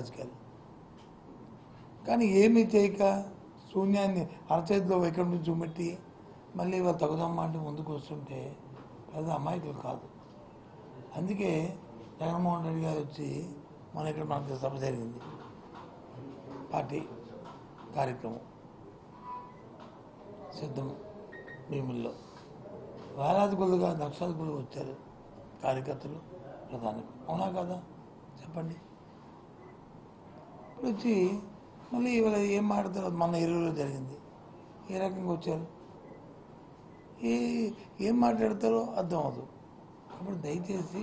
రాజకీయాలు కానీ ఏమీ చేయక శూన్యాన్ని అరచేతిలో ఎక్కడి నుంచి చూపెట్టి మళ్ళీ వాళ్ళు తగుదమ్మా అంటే ముందుకు వస్తుంటే పెద్ద అమాయకులు కాదు. అందుకే జగన్మోహన్ రెడ్డి గారు వచ్చి మన ఇక్కడ మనకి సభ జరిగింది, పార్టీ కార్యక్రమం సిద్ధం భీముల్లో వేలాది కొద్దిగా లక్షల కొద్దిగా వచ్చారు కార్యకర్తలు, ప్రధాని. అవునా కదా చెప్పండి. ఇప్పుడు వచ్చి మళ్ళీ ఇవాళ ఏం మాట్లాడతారు, మన ఎరువులో జరిగింది, ఏ రకంగా వచ్చారు, ఏం మాట్లాడతారో అర్థం అవ్వదు. కాబట్టి దయచేసి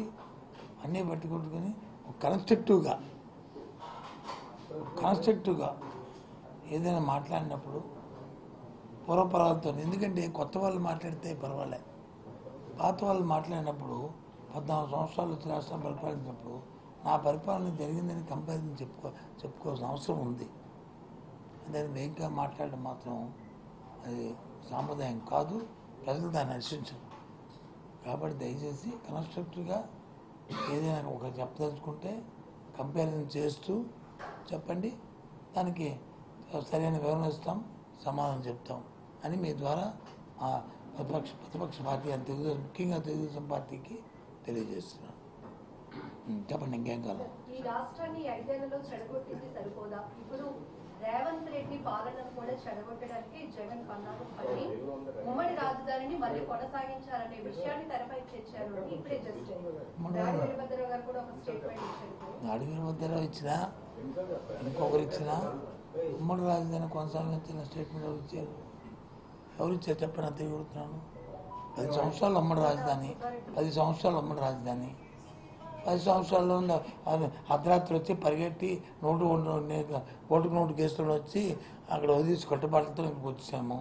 అన్నీ పట్టుకొట్టుకొని కన్స్ట్రక్టివ్గా ఏదైనా మాట్లాడినప్పుడు పూర్వపరాలతో, ఎందుకంటే కొత్త వాళ్ళు మాట్లాడితే పర్వాలే, పాత వాళ్ళు మాట్లాడినప్పుడు 14 సంవత్సరాలు వచ్చి రాష్ట్రం పరిపాలించినప్పుడు నా పరిపాలన జరిగిందని కంపారిజన్ చెప్పుకోవాల్సిన అవసరం ఉంది. దాన్ని వేగంగా మాట్లాడడం మాత్రం అది సాంప్రదాయం కాదు, ప్రజలు దాన్ని హర్షించరు. కాబట్టి దయచేసి కన్స్ట్రక్టివ్గా ఏదైనా ఒక చెప్పదలుచుకుంటే కంపారిజన్ చేస్తూ చెప్పండి, దానికి సరైన వివరణ ఇస్తాం, సమాధానం చెప్తాం అని మీ ద్వారా ప్రతిపక్ష పార్టీ అని తెలుగుదేశం, ముఖ్యంగా తెలుగుదేశం పార్టీకి తెలియజేస్తున్నాను. చెప్పండి, ఇంకేం కాదు. ఈ రాష్ట్రాన్ని 5 ఏళ్లలో చెడగొట్టింది సరిపోదా, ఇప్పుడు రేవంత్ రెడ్డి పాలనను కూడా చెడగొట్టడానికి జగన్ పన్నాగం పట్టి ఉమ్మడి రాజధానిని మళ్ళీ కొనసాగించాలనే విషయాన్ని తెరపై తెచ్చారు. ఇప్పుడే జస్ట్ దాడి వీరభద్రరావు గారు కూడా ఒక స్టేట్మెంట్ ఇచ్చారు. దాడి వీరభద్రరావు ఇచ్చినా ఇంకొకరు ఇచ్చినా ఉమ్మడి రాజధాని కొనసాగించిన స్టేట్మెంట్ ఎవరు ఇచ్చారు చెప్పని అంత ఎగురుతున్నాను. 10 సంవత్సరాలు ఉమ్మడి రాజధాని, 10 సంవత్సరాలు ఉమ్మడి రాజధాని, 10 సంవత్సరాల్లో అర్ధరాత్రి వచ్చి పరిగెట్టి ఓటుకు నోటు కేసులో వచ్చి అక్కడ వదిలేసి కట్టుబాట్లతో వచ్చాము.